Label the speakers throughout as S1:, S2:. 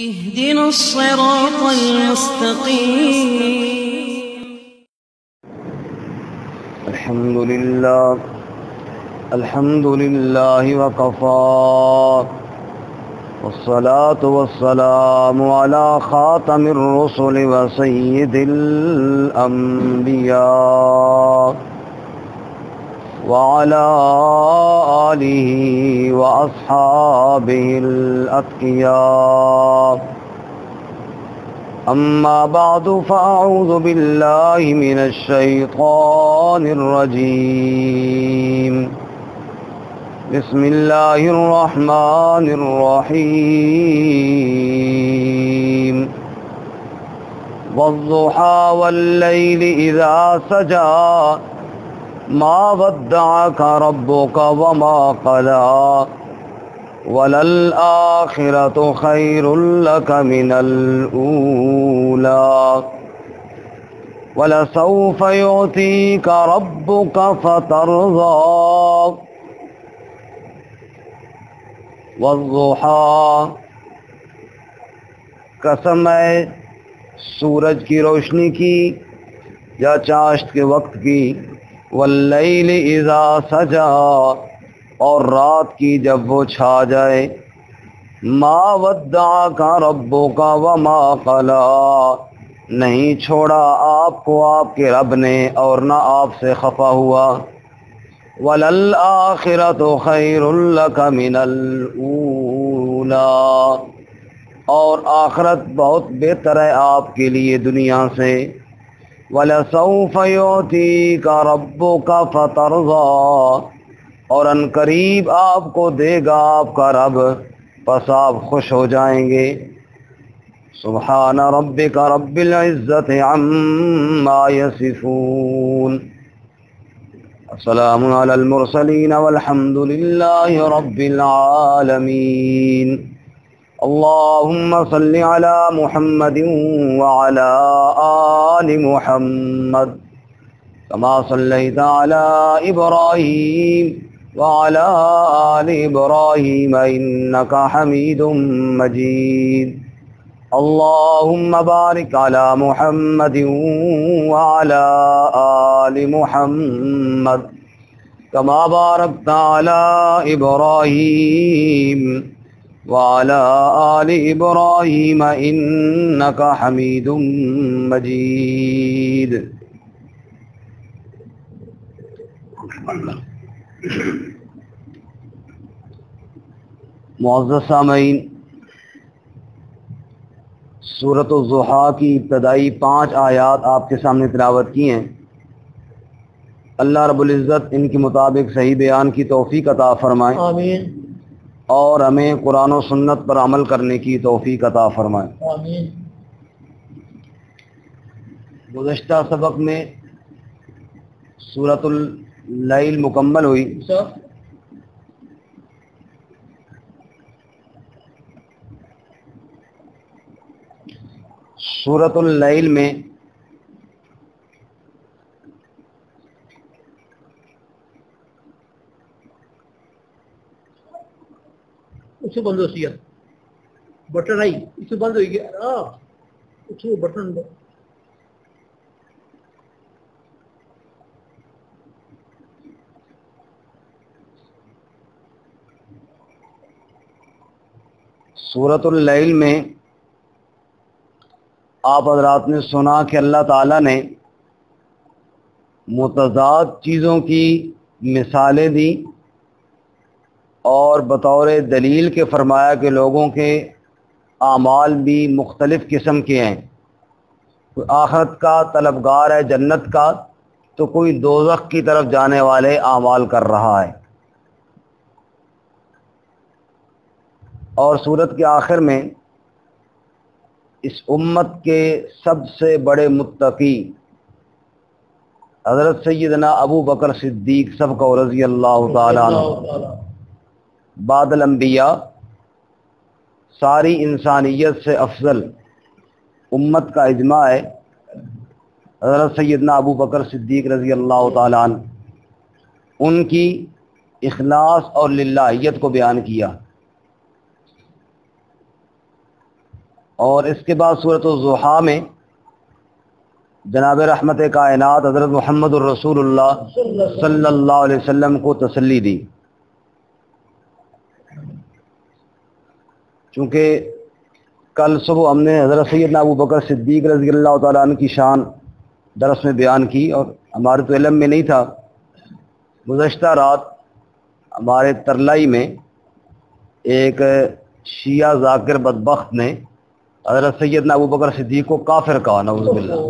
S1: اهدنا الصراط المستقيم.
S2: الحمد لله وكفى والصلاة والسلام على خاتم الرسل وسيد الأنبياء وعلى آله وأصحابه الأتقياء. أما بعد فأعوذ بالله من الشيطان الرجيم. بسم الله الرحمن الرحيم. والضحى والليل إذا سجى ما ودعك ربك وما قلى وللآخرة خير لك من الأولى ولسوف يعطيك ربك فترضى. والضحى قسم ہے سورج کی روشنی کی یا چاشت کے وقت کی، واللیل اذا سجا اور رات کی جب وہ چھا جائے، ما ودعک ربک وما قلی نہیں چھوڑا آپ کو آپ کے رب نے اور نہ آپ سے خفا ہوا، وَلَلْآخِرَةُ خَيْرٌ لَكَ مِنَ الْأُولَى اور آخرت بہت بہتر ہے آپ کے لیے دنیا سے، وَلَسَوْفَ يُعْطِيكَ رَبُّكَ فَتَرْضَى اور ان قریب آپ کو دے گا آپ کا رب پس آپ خوش ہو جائیں گے۔ سبحان ربک رب العزت عما یصفون، السلام علی المرسلین والحمد للہ رب العالمین۔ اللہم صل علی محمد وعلی آل محمد کما صلیت علی ابراہیم وعلی آل ابراہیم انک حمید مجید۔ اللہم بارک علی محمد وعلی آل محمد کما بارکت علی ابراہیم وعلی آل ابراہیم انک حمید مجید۔ معزز سامعین، سورۃ الضحیٰ کی ابتدائی 5 آیات آپ کے سامنے تلاوت کی ہیں۔ اللہ رب العزت ان کے مطابق صحیح بیان کی توفیق عطا فرمائے،
S3: آمین
S2: اور ہمیں قرآن و سنت پر عمل کرنے کی توفیق عطا فرمائے،
S3: آمین۔
S2: گزشتہ سبق میں سورۃ اللیل مکمل ہوئی۔ سورۃ اللیل میں
S3: اس سے بند ہو سی بٹن آئی، اس سے بند ہوئی گیا، اس میں بٹن
S2: سورۃ اللیل میں آپ حضرات نے سنا کہ اللہ تعالیٰ نے متضاد چیزوں کی مثالیں دی اور بطور دلیل کے فرمایا کہ لوگوں کے اعمال بھی مختلف قسم کے ہیں، کوئی آخرت کا طلبگار ہے جنت کا، تو کوئی دوزخ کی طرف جانے والے اعمال کر رہا ہے۔ اور سورت کے آخر میں اس امت کے سب سے بڑے متقی حضرت سیدنا ابو بکر صدیق سبق رضی اللہ تعالیٰ عنہ بعد الانبیاء، ساری انسانیت سے افضل امت کا اجماع ہے، حضرت سیدنا ابو بکر صدیق رضی اللہ تعالیٰ عنہ ان کی اخلاص اور للہیت کو بیان کیا۔ اور اس کے بعد سورۃ الضحیٰ میں جناب رحمت کائنات حضرت محمد الرسول اللہ صلی اللہ علیہ وسلم کو تسلی دی، چونکہ کل صبح ہم نے حضرت سیدنا ابو بکر صدیق رضی اللہ تعالیٰ عنہ کی شان درس میں بیان کی، اور ہمارے تو علم میں نہیں تھا۔ گزشتہ رات ہمارے ترلائی میں ایک شیعہ ذاکر بدبخت نے حضرت سیدنا ابو بکر صدیق کو کافر کہا، نعوذ باللہ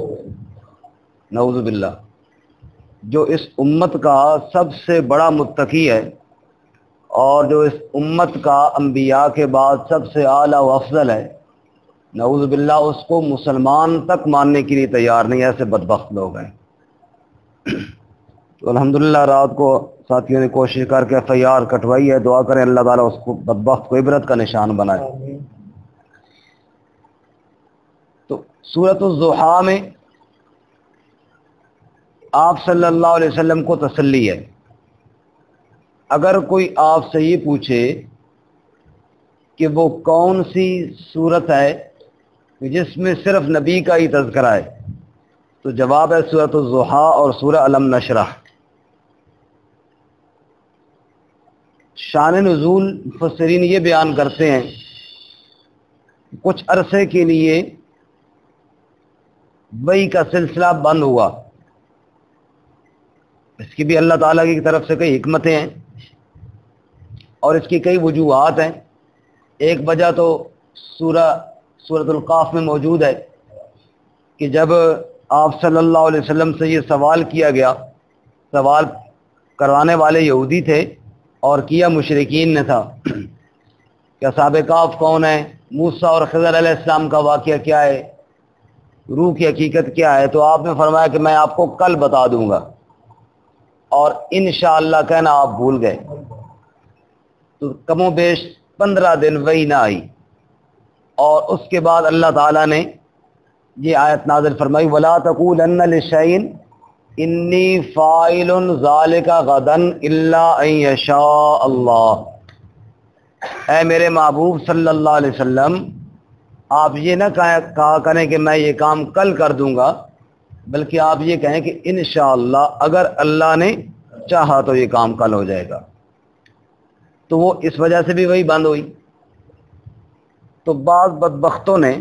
S2: نعوذ باللہ، جو اس امت کا سب سے بڑا متقی ہے اور جو اس امت کا انبیاء کے بعد سب سے اعلیٰ و افضل ہے، نعوذ باللہ اس کو مسلمان تک ماننے کے لیے تیار نہیں، ایسے بدبخت لوگ ہیں۔ تو الحمدللہ رات کو ساتھیوں نے کوشش کر کے FIR کٹوائی ہے، دعا کریں اللہ تعالیٰ اس کو بدبخت کو عبرت کا نشان بنائے۔ تو سورۃ الضحیٰ میں آپ صلی اللہ علیہ وسلم کو تسلی ہے۔ اگر کوئی آپ سے یہ پوچھے کہ وہ کون سی سورت ہے جس میں صرف نبی کا ہی تذکرہ ہے، تو جواب ہے سورۃ الضحیٰ اور سورہ الم نشرح۔ شان نزول مفسرین یہ بیان کرتے ہیں کچھ عرصے کے لیے وحی کا سلسلہ بند ہوا، اس کی بھی اللہ تعالیٰ کی طرف سے کئی حکمتیں ہیں اور اس کی کئی وجوہات ہیں۔ ایک وجہ تو سورۃ القاف میں موجود ہے کہ جب آپ صلی اللہ علیہ وسلم سے یہ سوال کیا گیا، سوال کروانے والے یہودی تھے اور کیا مشرکین نے تھا کہ اصحاب کہف کون ہیں، موسیٰ اور خضر علیہ السلام کا واقعہ کیا ہے، روح کی حقیقت کیا ہے، تو آپ نے فرمایا کہ میں آپ کو کل بتا دوں گا، اور انشاءاللہ کہنا آپ بھول گئے۔ تو کم و بیش 15 دن وحی نہ آئی، اور اس کے بعد اللہ تعالیٰ نے یہ آیت نازل فرمائی وَلَا تَقُولَنَّ لِشَيْءٍ انی فاعل ذالک غدا الا ان یشاء اللہ۔ اے میرے محبوب صلی اللہ علیہ وسلم، آپ یہ نہ کہا کریں کہ میں یہ کام کل کر دوں گا، بلکہ آپ یہ کہیں کہ انشاءاللہ اگر اللہ نے چاہا تو یہ کام کل ہو جائے گا۔ تو وہ اس وجہ سے بھی وہی بند ہوئی۔ تو بعض بدبختوں نے،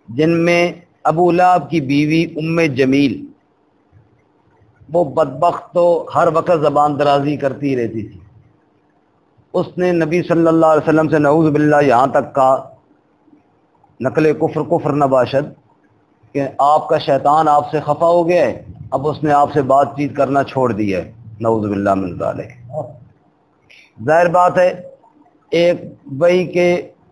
S2: جن میں ابو لہب کی بیوی ام جمیل، وہ بدبخت تو ہر وقت زبان درازی کرتی رہتی تھی، اس نے نبی صلی اللہ علیہ وسلم سے نعوذ باللہ یہاں تک کہا، نقل کفر نباشد، کہ آپ کا شیطان آپ سے خفا ہو گیا ہے، اب اس نے آپ سے بات چیت کرنا چھوڑ دیا ہے، نعوذ باللہ من ذالک۔ ظاہر بات ہے ایک وحی کے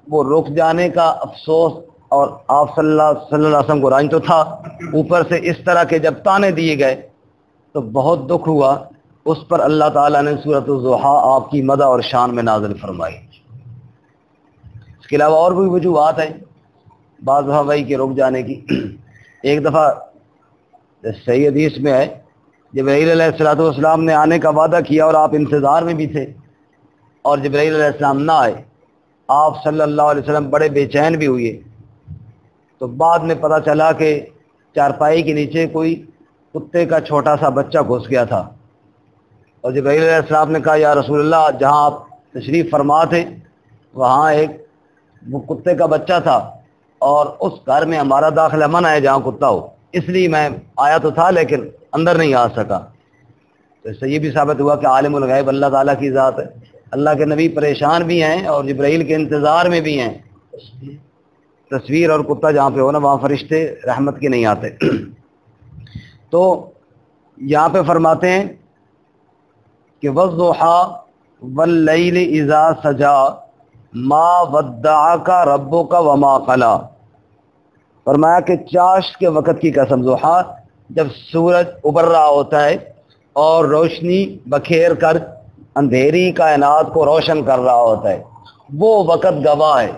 S2: وہ رک جانے کا افسوس، اور آپ صلی اللہ علیہ وسلم کو رنج تو تھا، اوپر سے اس طرح کے جب تانے دیے گئے تو بہت دکھ ہوا۔ اس پر اللہ تعالیٰ نے سورۃ الضحیٰ آپ کی مدح اور شان میں نازل فرمائی۔ اس کے علاوہ اور بھی وجوہات ہیں بعض دفعہ وحی کے رک جانے کی۔ ایک دفعہ صحیح حدیث میں ہے جبرائیل علیہ السلام نے آنے کا وعدہ کیا اور آپ انتظار میں بھی تھے، اور جبرائیل علیہ السلام نہ آئے، آپ صلی اللہ علیہ وسلم بڑے بے چین بھی ہوئے۔ تو بعد میں پتہ چلا کہ چارپائی کے نیچے کوئی کتے کا چھوٹا سا بچہ گھس گیا تھا، اور جبرائیل علیہ السلام نے کہا یا رسول اللہ، جہاں آپ تشریف فرما تھے وہاں ایک وہ کتے کا بچہ تھا، اور اس گھر میں ہمارا داخلہ منع ہے جہاں کتا ہو، اس لیے میں آیا تو تھا لیکن اندر نہیں آ سکا۔ تو اس سے یہ بھی ثابت ہوا کہ عالم الغیب اللہ تعالیٰ کی ذات ہے۔ اللہ کے نبی پریشان بھی ہیں اور جبرائیل کے انتظار میں بھی ہیں۔ تصویر اور کتا جہاں پہ ہو نا وہاں فرشتے رحمت کے نہیں آتے۔ تو یہاں پہ فرماتے ہیں کہ وَالضُّحَىٰ وَاللَّيْلِ إِذَا سَجَىٰ مَا وَدَّعَكَ رَبُّكَ وَمَا قَلَىٰ۔ فرمایا کہ چاشت کے وقت کی قسم، ضحیٰ جب سورج ابھر رہا ہوتا ہے اور روشنی بکھیر کر اندھیری کائنات کو روشن کر رہا ہوتا ہے، وہ وقت گواہ ہے۔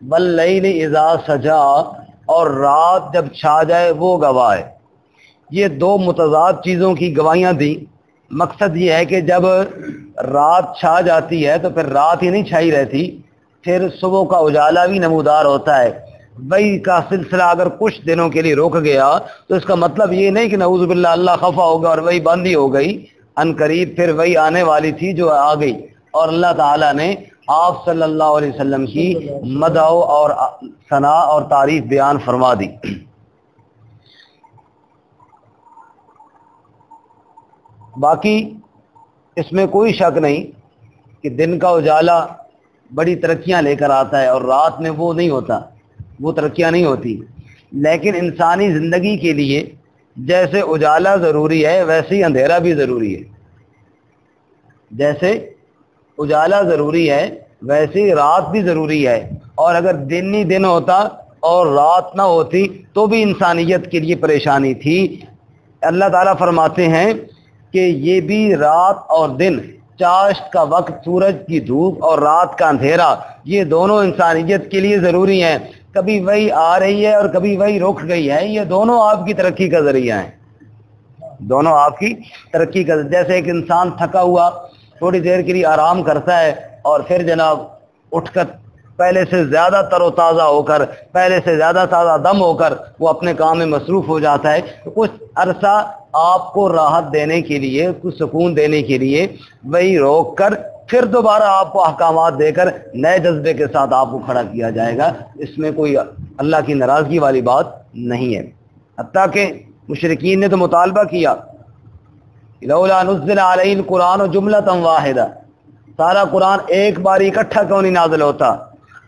S2: وَاللَّيْلِ إِذَا سَجَىٰ، اور رات جب چھا جائے وہ گواہ ہے۔ یہ دو متضاد چیزوں کی گواہیاں دیں۔ مقصد یہ ہے کہ جب رات چھا جاتی ہے تو پھر رات ہی نہیں چھائی رہتی، پھر صبح کا اجالا بھی نمودار ہوتا ہے. وہی کا سلسلہ اگر کچھ دنوں کے لیے رک گیا تو اس کا مطلب یہ نہیں کہ نعوذ باللہ اللہ خفا ہوگا اور وہی بند ہی ہو گئی. ان قریب پھر وہی آنے والی تھی جو آ گئی, اور اللہ تعالیٰ نے آپ صلی اللہ علیہ وسلم کی مدح اور ثنا اور تعریف بیان فرما دی. باقی اس میں کوئی شک نہیں کہ دن کا اجالا بڑی ترقیاں لے کر آتا ہے اور رات میں وہ نہیں ہوتا, وہ ترقیاں نہیں ہوتی. لیکن انسانی زندگی کے لیے جیسے اجالا ضروری ہے ویسے ہی اندھیرا بھی ضروری ہے. جیسے اجالا ضروری ہے ویسے ہی رات بھی ضروری ہے, اور اگر دن ہی دن ہوتا اور رات نہ ہوتی تو بھی انسانیت کے لیے پریشانی تھی. اللہ تعالیٰ فرماتے ہیں کہ یہ بھی رات اور دن, چاشت کا وقت, سورج کی دھوپ اور رات کا اندھیرا, یہ دونوں انسانیت کے لیے ضروری ہیں. کبھی وہی آ رہی ہے اور کبھی وہی رک گئی ہے, یہ دونوں آپ کی ترقی کا ذریعہ ہیں, دونوں آپ کی ترقی کا. جیسے ایک انسان تھکا ہوا تھوڑی دیر کے لیے آرام کرتا ہے اور پھر جناب اٹھ کر پہلے سے زیادہ تر و تازہ ہو کر, پہلے سے زیادہ تازہ دم ہو کر وہ اپنے کام میں مصروف ہو جاتا ہے, تو کچھ عرصہ آپ کو راحت دینے کے لیے, کچھ سکون دینے کے لیے وہی روک کر پھر دوبارہ آپ کو احکامات دے کر نئے جذبے کے ساتھ آپ کو کھڑا کیا جائے گا. اس میں کوئی اللہ کی ناراضگی والی بات نہیں ہے. حتیٰ کہ مشرکین نے تو مطالبہ کیا, لولا نزل علیہ القرآن جملۃ واحدہ, سارا قرآن ایک بار اکٹھا کیوں نہیں نازل ہوتا؟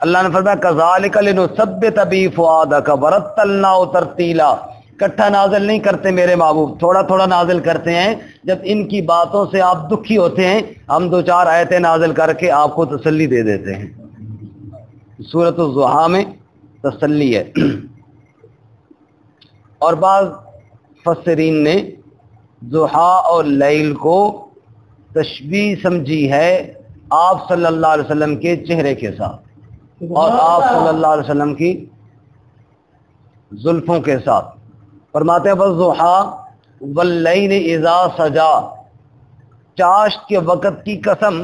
S2: اللہ نے فرمایا کذالک لنثبت بہ فؤادک ورتلناہ ترتیلا, اکٹھا نازل نہیں کرتے میرے محبوب, تھوڑا تھوڑا نازل کرتے ہیں. جب ان کی باتوں سے آپ دکھی ہوتے ہیں ہم 2-4 آیتیں نازل کر کے آپ کو تسلی دے دیتے ہیں. سورۃ الضحیٰ میں تسلی ہے. اور بعض مفسرین نے ضحیٰ اور لیل کو تشبیہ سمجھی ہے آپ صلی اللہ علیہ وسلم کے چہرے کے ساتھ اور آپ صلی اللہ علیہ وسلم کی زلفوں کے ساتھ. فرماتے ہیں والضحیٰ واللیل اذا سجا, چاشت کے وقت کی قسم.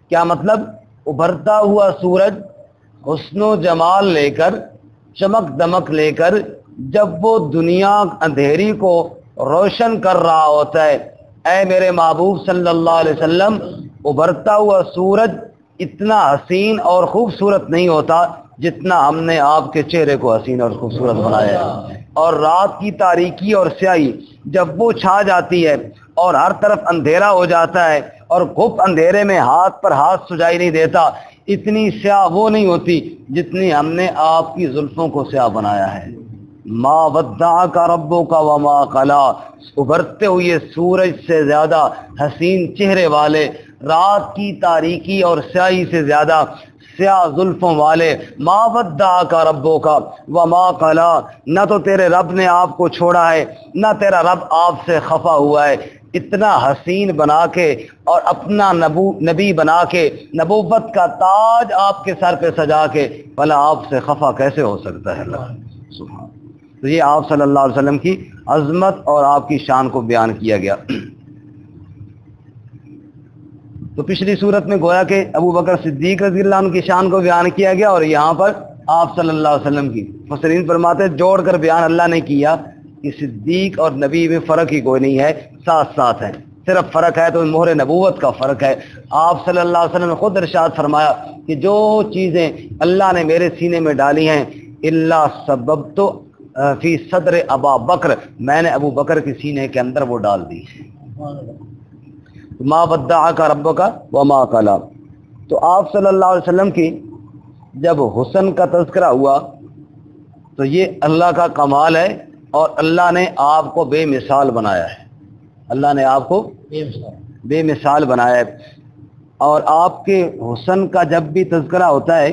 S2: کیا مطلب؟ ابھرتا ہوا سورج حسن و جمال لے کر, چمک دمک لے کر جب وہ دنیا اندھیری کو روشن کر رہا ہوتا ہے, اے میرے محبوب صلی اللہ علیہ وسلم, ابھرتا ہوا سورج اتنا حسین اور خوبصورت نہیں ہوتا جتنا ہم نے آپ کے چہرے کو حسین اور خوبصورت بنایا ہے. اور رات کی تاریکی اور سیاہی جب وہ چھا جاتی ہے اور ہر طرف اندھیرا ہو جاتا ہے اور گھپ اندھیرے میں ہاتھ پر ہاتھ سجائی نہیں دیتا, اتنی سیاہ وہ نہیں ہوتی جتنی ہم نے آپ کی زلفوں کو سیاہ بنایا ہے. ما ودعک ربک وما قلا, ابھرتے ہوئے سورج سے زیادہ حسین چہرے والے, رات کی تاریکی اور سیاہی سے زیادہ سیاہ زلفوں والے. ما ودعک ربک وما قلا, نہ تو تیرے رب نے آپ کو چھوڑا ہے نہ تیرا رب آپ سے خفا ہوا ہے. اتنا حسین بنا کے اور اپنا نبی بنا کے, نبوت کا تاج آپ کے سر پہ سجا کے, بھلا آپ سے خفا کیسے ہو سکتا ہے اللہ سبحان. تو یہ آپ صلی اللہ علیہ وسلم کی عظمت اور آپ کی شان کو بیان کیا گیا. تو پچھلی صورت میں گویا کہ ابو بکر صدیق رضی اللہ عنہ کی شان کو بیان کیا گیا, اور یہاں پر آپ صلی اللہ علیہ وسلم کی. مفسرین فرماتے ہیں جوڑ کر بیان اللہ نے کیا کہ صدیق اور نبی میں فرق ہی کوئی نہیں ہے, ساتھ ساتھ ہے. صرف فرق ہے تو مہر نبوت کا فرق ہے. آپ صلی اللہ علیہ وسلم نے خود ارشاد فرمایا کہ جو چیزیں اللہ نے میرے سینے میں ڈالی ہیں اللہ سبب تو فی صدر ابا بکر, میں نے ابو بکر کے سینے کے اندر وہ ڈال دی. ما ودعک ربک وما قلا. تو آپ صلی اللہ علیہ وسلم کی جب حسن کا تذکرہ ہوا تو یہ اللہ کا کمال ہے, اور اللہ نے آپ کو بے مثال بنایا ہے. اللہ نے آپ کو بے مثال بنایا ہے. اور آپ کے حسن کا جب بھی تذکرہ ہوتا ہے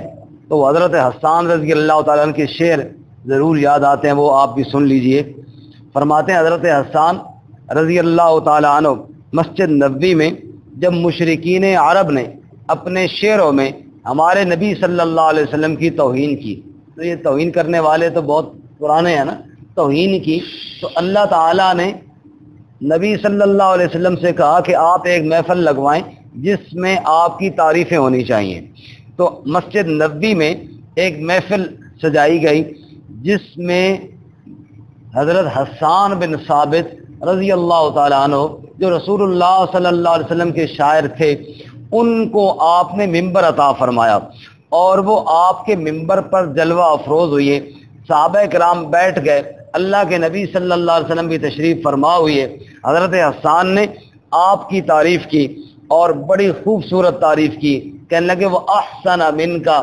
S2: تو حضرت حسان رضی اللہ تعالیٰ عنہ کے شعر ضرور یاد آتے ہیں, وہ آپ بھی سن لیجئے. فرماتے ہیں حضرت حسان رضی اللہ تعالیٰ عنہ مسجد نبوی میں جب مشرکین عرب نے اپنے شعروں میں ہمارے نبی صلی اللہ علیہ وسلم کی توہین کی, تو یہ توہین کرنے والے تو بہت پرانے ہیں نا, توہین کی, تو اللہ تعالیٰ نے نبی صلی اللہ علیہ وسلم سے کہا کہ آپ ایک محفل لگوائیں جس میں آپ کی تعریفیں ہونی چاہیے. تو مسجد نبوی میں ایک محفل سجائی گئی جس میں حضرت حسان بن ثابت رضی اللہ تعالیٰ عنہ جو رسول اللہ صلی اللہ علیہ وسلم کے شاعر تھے، ان کو آپ نے ممبر عطا فرمایا اور وہ آپ کے ممبر پر جلوہ افروز ہوئے. صحابہ کرام بیٹھ گئے، اللہ کے نبی صلی اللہ علیہ وسلم بھی تشریف فرما ہوئے. حضرت حسان نے آپ کی تعریف کی اور بڑی خوبصورت تعریف کی. کہنے لگے وہ احسن من کا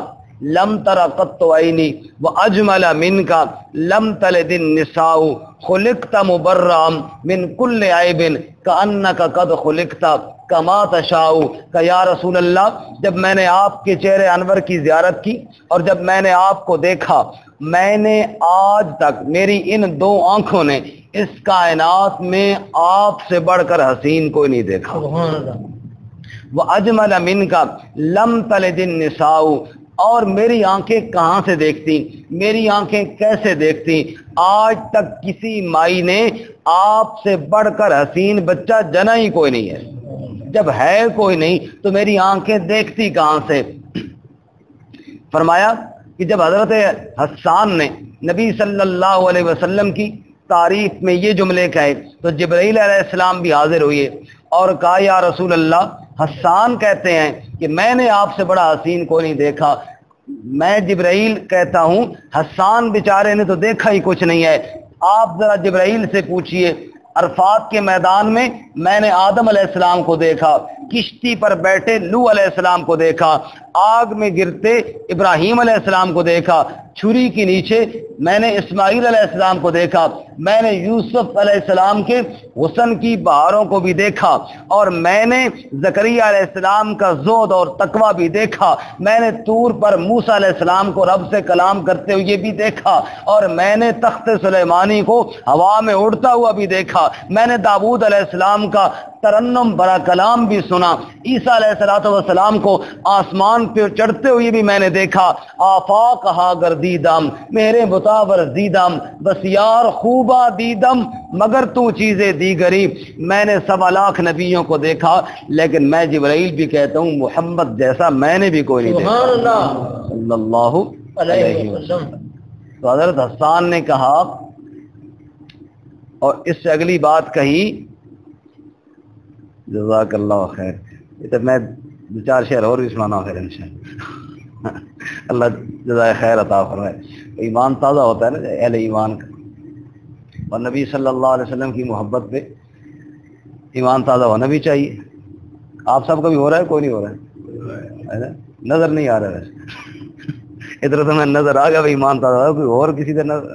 S2: لم تر قط عینی و اجمل من کا لم تلد النساء خلقت مبرئا من کل عیب کانک قد خلقت کما تشاء. کہ یا رسول اللہ، جب میں نے آپ کے چہرے انور کی زیارت کی اور جب میں نے آپ کو دیکھا، میں نے آج تک میری ان دو آنکھوں نے اس کائنات میں آپ سے بڑھ کر حسین کوئی نہیں دیکھا. وہ اجمل من کا لم تلد النساء، اور میری آنکھیں کہاں سے دیکھتی، میری آنکھیں کیسے دیکھتی، آج تک کسی مائی نے آپ سے بڑھ کر حسین بچہ جنا ہی کوئی نہیں ہے. جب ہے کوئی نہیں تو میری آنکھیں دیکھتی کہاں سے. فرمایا کہ جب حضرت حسان نے نبی صلی اللہ علیہ وسلم کی تعریف میں یہ جملے کہے تو جبرائیل علیہ السلام بھی حاضر ہوئے اور کہا یا رسول اللہ، حسان کہتے ہیں کہ میں نے آپ سے بڑا حسین کوئی نہیں دیکھا. میں جبرائیل کہتا ہوں حسان بیچارے نے تو دیکھا ہی کچھ نہیں ہے. آپ ذرا جبرائیل سے پوچھئے، عرفات کے میدان میں نے آدم علیہ السلام کو دیکھا، کشتی پر بیٹھے نوح علیہ السلام کو دیکھا، آگ میں گرتے ابراہیم علیہ السلام کو دیکھا، چھری کے نیچے میں نے اسماعیل علیہ السلام کو دیکھا، میں نے یوسف علیہ السلام کے حسن کی بہاروں کو بھی دیکھا، اور میں نے زکریا علیہ السلام کا زہد اور تقوی بھی دیکھا، میں نے طور پر موسیٰ علیہ السلام کو رب سے کلام کرتے ہوئے بھی دیکھا، اور میں نے تخت سلیمانی کو ہوا میں اڑتا ہوا بھی دیکھا، میں نے داؤد علیہ السلام کا ترنم برا کلام بھی سنا، عیسیٰ علیہ السلام کو آسمان پہ چڑھتے ہوئے بھی میں نے دیکھا. آفاق ہا گردیدم میرے متاور دیدم بس یار خوبا دیدم مگر تو چیزیں دیگری. میں نے 1.25 لاکھ نبیوں کو دیکھا، لیکن میں جبرائیل بھی کہتا ہوں محمد جیسا میں نے بھی کوئی نہیں دیکھا صلی اللہ علیہ وسلم. تو حضرت حسان نے کہا اور اس سے اگلی بات کہی، جزاک اللہ خیر. یہ تو میں 2-4 شعر اور بھی سنانا پھر انشاءاللہ. اللہ جزائے خیر عطا فرمائے. ایمان تازہ ہوتا ہے نا اہل ایمان کا، اور نبی صلی اللہ علیہ وسلم کی محبت پہ ایمان تازہ ہونا بھی چاہیے. آپ سب کا بھی ہو رہا ہے؟ کوئی نہیں ہو رہا ہے؟ نظر نہیں آ رہا ہے ویسے ادھر تو میں نظر آ گیا بھائی ایمان تازہ ہو. کوئی اور کسی سے نظر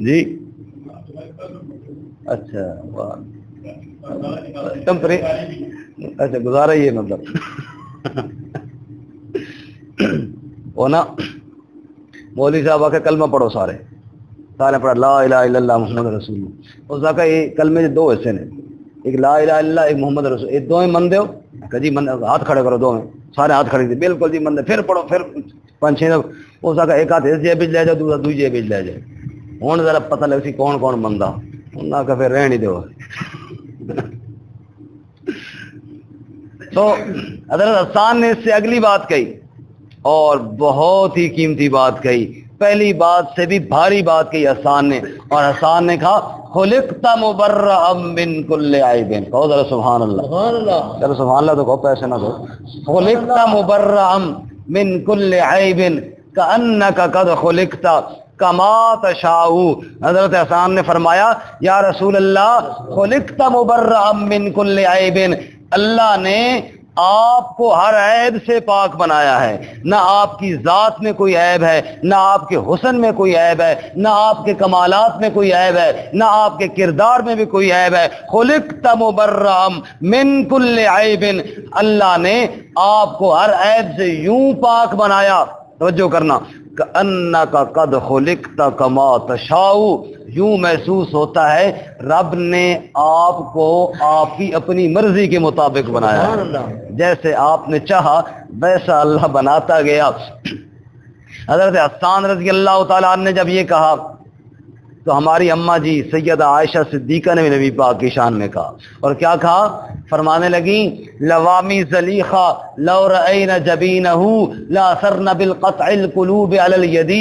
S2: جی اچھا اچھا گزارا یہ مطلب وہ نا مولوی صاحب آ کے کلمہ پڑھو، سارے پڑھا لا الہ الا اللہ محمد رسول اللہ. اس کا یہ کلمے 2 حصے نے، ایک لا الہ الا اللہ، ایک محمد رسول. ایک 2 من دو جی، من ہاتھ کھڑے کرو 2 میں، سارے ہاتھ کھڑے تھے بالکل جی من دے. پھر پڑھو، پھر 5-6 اس کا ایک ہاتھ اس جیب لے جاؤ، دوسرا دوسری جیب لے جائے. ہوں ذرا پتہ لگ سی کون بندہ انہاں کا پھر رہن ہی دو. تو حضرت حسان نے اس سے اگلی بات کہی اور بہت ہی قیمتی بات کہی. پہلی بات سے بھی بھاری بات کہی حسان نے، اور حسان نے کہا خلقت مبرئا من کل عیب. کہو ذرا سبحان اللہ. سبحان اللہ. چلو سبحان اللہ تو کہو، پیسے نہ دو. خلقت مبرئا من کل عیب کأنک قد خلقت کما تشاء. حضرت حسان نے فرمایا یا رسول اللہ خلقت مبرئا من کل عیب، اللہ نے آپ کو ہر عیب سے پاک بنایا ہے. نہ آپ کی ذات میں کوئی عیب ہے، نہ آپ کے حسن میں کوئی عیب ہے، نہ آپ کے کمالات میں کوئی عیب ہے، نہ آپ کے کردار میں بھی کوئی عیب ہے. خلقت مبرئا من کل عیب، اللہ نے آپ کو ہر عیب سے یوں پاک بنایا. توجہ کرنا، کأنک قد خلقت کما تشاء. یوں محسوس ہوتا ہے رب نے آپ کو آپ کی اپنی مرضی کے مطابق بنایا ہے، جیسے آپ نے چاہا ویسا اللہ بناتا گیا. حضرت حسان رضی اللہ تعالیٰ عنہ نے جب یہ کہا تو ہماری اماں جی سیدہ عائشہ صدیقہ نے بھی نبی پاک کی شان میں کہا، اور کیا کہا؟ فرمانے لگیں لوامی زلیخہ لو رأین جبینہ لاثرن بالقطع القلوب علی الید۔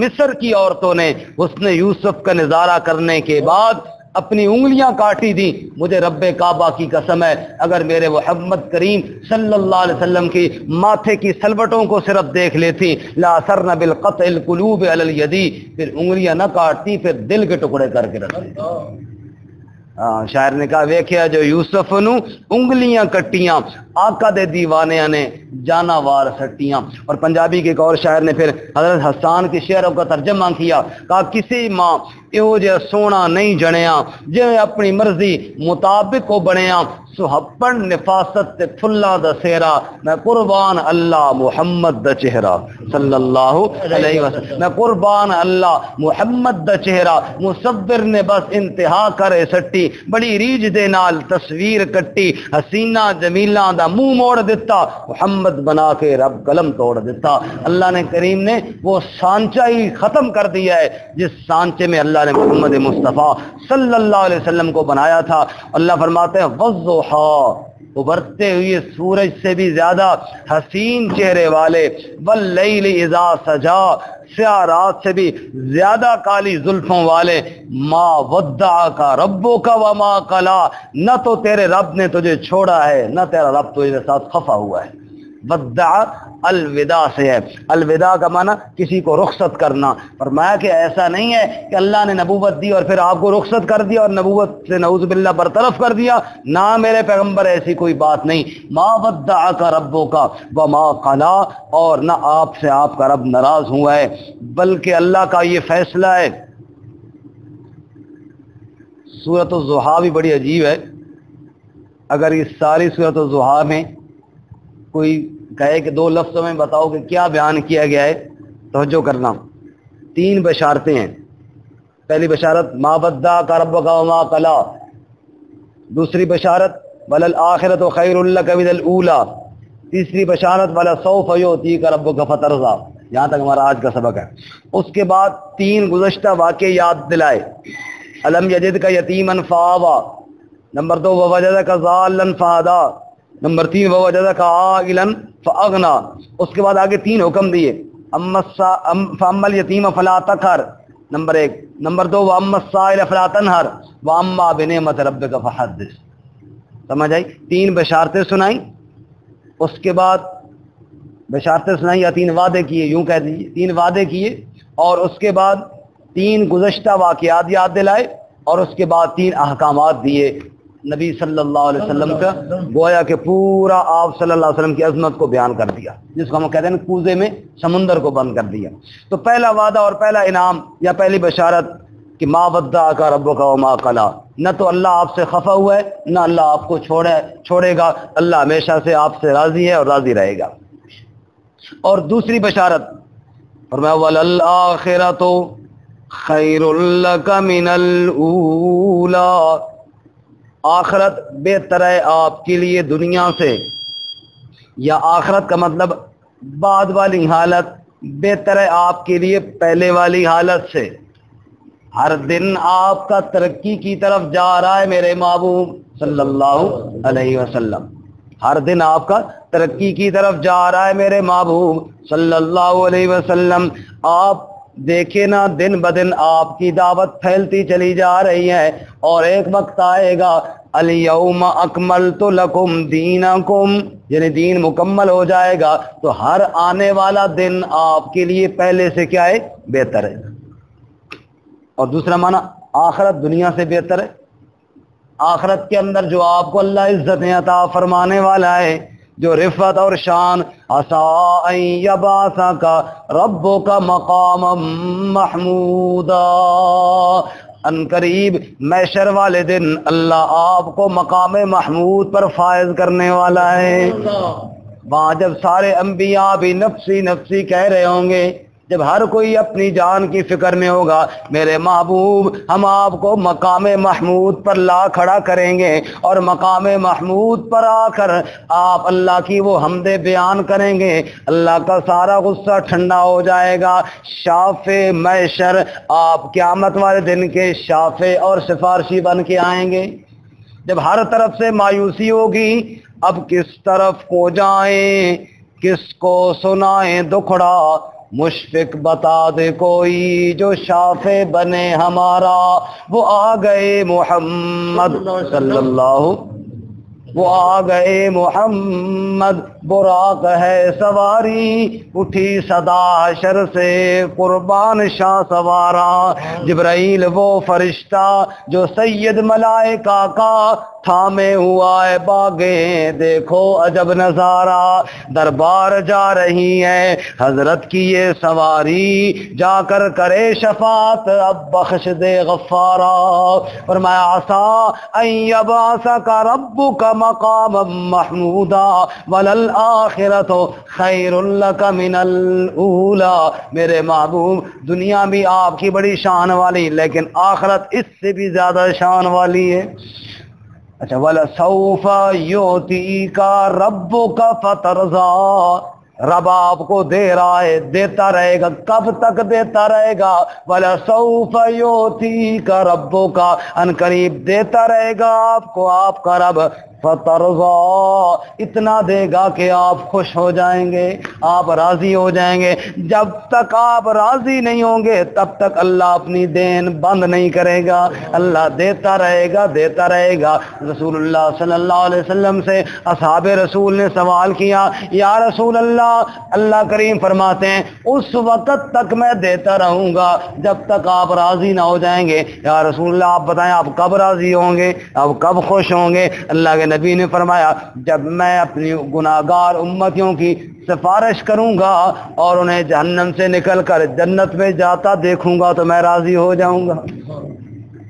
S2: مصر کی عورتوں نے حسن یوسف کا نظارہ کرنے کے بعد اپنی انگلیاں کاٹی دی۔ مجھے رب کعبہ کی قسم ہے، اگر میرے محمد کریم صلی اللہ علیہ وسلم کی ماتھے کی سلوٹوں کو صرف دیکھ لیتی، لاثرن بالقطع القلوب علی الید، پھر انگلیاں نہ کاٹتی، پھر دل کے ٹکڑے کر کے رکھتی۔ شاعر نے کہا ویکھیا جو یوسف نو انگلیاں کٹیاں، آقا دے دیوانیاں نے جانا وار سٹیاں۔ اور پنجابی کے ایک اور شاعر نے پھر حضرت حسان کے شعروں کا ترجمہ کیا، کہا کسی ماں ایہو جہا سونا نہیں جنیا، جویں اپنی مرضی مطابق کو بنیا، سہپن نفاست تے پھلا دا سہرا، میں قربان اللہ محمد دا چہرہ صلی اللہ علیہ وسلم، میں قربان اللہ محمد دا چہرہ، مصور نے بس انتہا کرے سٹی، بڑی ریج دے نال تصویر کٹی، حسینہ جمیلہ دا منہ موڑ دیتا، محمد بنا کے رب قلم توڑ دیتا۔ اللہ نے کریم نے وہ سانچہ ہی ختم کر دیا ہے جس سانچے میں اللہ نے محمد مصطفیٰ صلی اللہ علیہ وسلم کو بنایا تھا۔ اللہ فرماتے ہیں والضحیٰ، ابھرتے ہوئے سورج سے بھی زیادہ حسین چہرے والے، واللیل اذا سجا، سیاہ رات سے بھی زیادہ کالی زلفوں والے، ما ودعک ربک وما قلا، نہ تو تیرے رب نے تجھے چھوڑا ہے نہ تیرا رب تجھے ساتھ خفا ہوا ہے۔ ودع الوداع سے ہے، الوداع کا معنی کسی کو رخصت کرنا۔ فرمایا کہ ایسا نہیں ہے کہ اللہ نے نبوت دی اور پھر آپ کو رخصت کر دیا اور نبوت سے نعوذ باللہ برطرف کر دیا، نہ میرے پیغمبر ایسی کوئی بات نہیں۔ ما ودعک ربک وما قلا، اور نہ آپ سے آپ کا رب ناراض ہوا ہے، بلکہ اللہ کا یہ فیصلہ ہے۔ سورۃ الضحیٰ بھی بڑی عجیب ہے، اگر اس ساری سورۃ الضحیٰ میں کوئی کہے کہ دو لفظوں میں بتاؤ کہ کیا بیان کیا گیا ہے، توجہ کرنا۔ 3 بشارتیں ہیں۔ پہلی بشارت ما ودعک ربک وما قلا، دوسری بشارت وللآخرۃ خیر لک من الاولی، تیسری بشارت ولسوف یعطیک ربک فترضی۔ یہاں تک ہمارا آج کا سبق ہے۔ اس کے بعد 3 گزشتہ واقعے یاد دلائے، الم یجدک یتیما فآوی، نمبر 2 ووجدک ضالا فہدی، نمبر 3 ووجدک عائلا فاغنی۔ اس کے بعد آگے 3 حکم دیے، فاما الیتیم فلا تقہر، نمبر 1، نمبر 2 واما السائل فلا تنہر، واما بنعمت ربک فحدث۔ سمجھ آئی؟ 3 بشارتیں سنائیں، اس کے بعد بشارتیں سنائیں یا 3 وعدے کیے، یوں کہہ دیجیے 3 وعدے کیے، اور اس کے بعد 3 گزشتہ واقعات یاد دلائے، اور اس کے بعد 3 احکامات دیے نبی صلی اللہ علیہ وسلم کا، گویا کہ پورا آپ صلی اللہ علیہ وسلم کی عظمت کو بیان کر دیا، جس کو ہم کہتے ہیں کوزے میں سمندر کو بند کر دیا۔ تو پہلا وعدہ اور پہلا انعام یا پہلی بشارت کہ ما ودعک ربک وما قلا، نہ تو اللہ آپ سے خفا ہوا ہے نہ اللہ آپ کو چھوڑے گا، اللہ ہمیشہ سے آپ سے راضی ہے اور راضی رہے گا۔ اور دوسری بشارت فرمایا وللآخرۃ خیر لک من الاولی، آخرت بہتر ہے آپ کے لیے دنیا سے، یا آخرت کا مطلب بعد والی حالت بہتر ہے آپ کے لیے پہلے والی حالت سے۔ ہر دن آپ کا ترقی کی طرف جا رہا ہے میرے محبوب صلی اللہ علیہ وسلم، ہر دن آپ کا ترقی کی طرف جا رہا ہے میرے محبوب صلی اللہ علیہ وسلم۔ آپ دیکھیں نا دن بدن آپ کی دعوت پھیلتی چلی جا رہی ہے، اور ایک وقت آئے گا الیوم اکملت لکم دینکم، یعنی دین مکمل ہو جائے گا، تو ہر آنے والا دن آپ کے لیے پہلے سے کیا ہے؟ بہتر ہے۔ اور دوسرا معنی آخرت دنیا سے بہتر ہے، آخرت کے اندر جو آپ کو اللہ عزتیں عطا فرمانے والا ہے، جو رفعت اور شان، عسیٰ ان یبعثک ربک مقاما محمودا، ان قریب محشر والے دن اللہ آپ کو مقام محمود پر فائز کرنے والا ہے۔ وہاں جب سارے انبیاء بھی نفسی نفسی کہہ رہے ہوں گے، جب ہر کوئی اپنی جان کی فکر میں ہوگا میرے محبوب ہم آپ کو مقام محمود پر لا کھڑا کریں گے، اور مقام محمود پر آ کر آپ اللہ کی وہ حمد بیان کریں گے، اللہ کا سارا غصہ ٹھنڈا ہو جائے گا۔ شافع محشر، آپ قیامت والے دن کے شافع اور سفارشی بن کے آئیں گے۔ جب ہر طرف سے مایوسی ہوگی، اب کس طرف کو جائیں، کس کو سنائیں دکھڑا، مشفق بتا دے کوئی جو شافع بنے ہمارا۔ وہ آ گئے محمد صلی اللہ، وہ آ گئے محمد، براق ہے سواری، اٹھی صدا حشر سے قربان شاہ سوارا۔ جبرائیل وہ فرشتہ جو سید ملائکہ کا تھامے ہوا ہے باغیں، دیکھو عجب نظارہ، دربار جا رہی ہے حضرت کی یہ سواری، جا کر کرے شفاعت اب بخش دے غفارا۔ فرمایا عسا ان یبعثک ربک مقاما محمودا وللآخرۃ خیر لک من الاولی۔ میرے محبوب دنیا بھی آپ کی بڑی شان والی، لیکن آخرت اس سے بھی زیادہ شان والی ہے۔ اچھا، وَلَسَوْفَ يُعْطِيكَ رَبُّكَ فَتَرْضَىٰ، رب آپ کو دے رہا ہے، دیتا رہے گا، کب تک دیتا رہے گا؟ وَلَسَوْفَ يُعْطِيكَ رَبُّكَ، ان قریب دیتا رہے گا آپ کو آپ کا رب، فَتَرْضَىٰ، اتنا دے گا کہ آپ خوش ہو جائیں گے، آپ راضی ہو جائیں گے۔ جب تک آپ راضی نہیں ہوں گے تب تک اللہ اپنی دین بند نہیں کرے گا، اللہ دیتا رہے گا، دیتا رہے گا۔ رسول اللہ صلی اللہ علیہ وسلم سے اصحاب رسول نے سوال کیا، یا رسول اللہ، اللہ کریم فرماتے ہیں اس وقت تک میں دیتا رہوں گا جب تک آپ راضی نہ ہو جائیں گے۔ یا رسول اللہ آپ بتائیں آپ کب راضی ہوں گے، آپ کب خوش ہوں گے؟ اللہ کے نبی نے فرمایا جب میں اپنی گناہگار امتیوں کی سفارش کروں گا اور انہیں جہنم سے نکل کر جنت میں جاتا دیکھوں گا تو میں راضی ہو جاؤں گا۔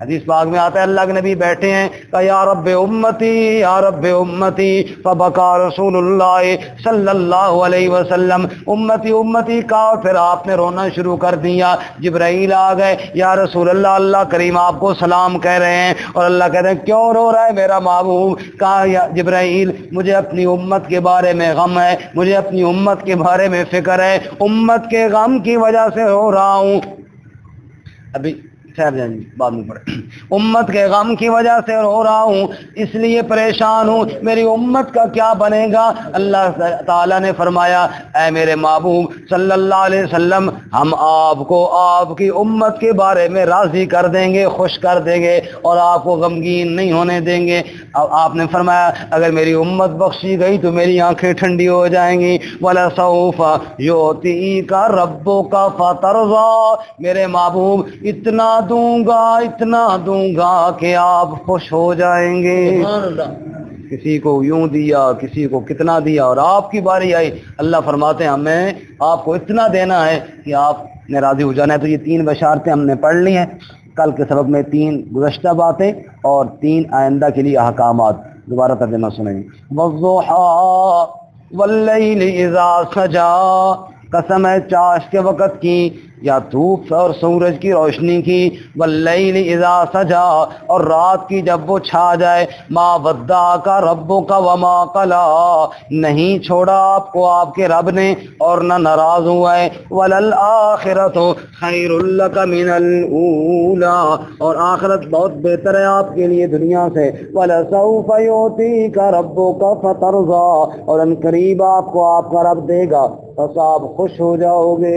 S2: حدیث پاک میں آتا ہے اللہ کے نبی بیٹھے ہیں، کہا یا رب امتی یا رب امتی، فبکا رسول اللہ صلی اللہ علیہ وسلم، امتی امتی کہا، اور پھر آپ نے رونا شروع کر دیا۔ جبرائیل آ گئے، یا رسول اللہ اللہ کریم آپ کو سلام کہہ رہے ہیں، اور اللہ کہتے ہیں کیوں رو رہا ہے میرا محبوب؟ کہا یا جبرائیل مجھے اپنی امت کے بارے میں غم ہے، مجھے اپنی امت کے بارے میں فکر ہے، امت کے غم کی وجہ سے رو رہا ہوں۔ ابھی خیر جان جی بعد میں پڑھے، امت کے غم کی وجہ سے رو رہا ہوں، اس لیے پریشان ہوں، میری امت کا کیا بنے گا؟ اللہ تعالیٰ نے فرمایا اے میرے محبوب صلی اللہ علیہ وسلم، ہم آپ کو آپ کی امت کے بارے میں راضی کر دیں گے، خوش کر دیں گے، اور آپ کو غمگین نہیں ہونے دیں گے۔ آپ نے فرمایا اگر میری امت بخشی گئی تو میری آنکھیں ٹھنڈی ہو جائیں گی۔ وَلَسَوْفَ يُعْطِيكَ رَبُّكَ فَتَرْضَىٰ، میرے محبوب اتنا دوں گا کہ آپ خوش ہو جائیں گے۔ کسی کو یوں دیا، کسی کو کتنا دیا، اور آپ کی باری آئی اللہ فرماتے ہیں ہمیں آپ کو اتنا دینا ہے کہ آپ نے راضی ہو جانا ہے۔ تو یہ 3 بشارتیں ہم نے پڑھ لی ہیں، کل کے سبق میں 3 گزشتہ باتیں اور 3 آئندہ کے لیے احکامات دوبارہ ترجمہ سنیں گے۔ وَالضُّحَىٰ وَاللَّيْلِ إِذَا سَجَىٰ، قسم ہے چاش کے وقت کی یا دھوپ اور سورج کی روشنی کی، واللیل اذا سجا، اور رات کی جب وہ چھا جائے، ما ودعک ربک وما قلی، نہیں چھوڑا آپ کو آپ کے رب نے اور نہ ناراض ہوا ہے، وللآخرۃ خیر لک من الاولی، اور آخرت بہت بہتر ہے آپ کے لیے دنیا سے، ولسوف یعطیک ربک فترضی، اور ان قریب آپ کو آپ کا رب دے گا بس آپ خوش ہو جاؤ گے۔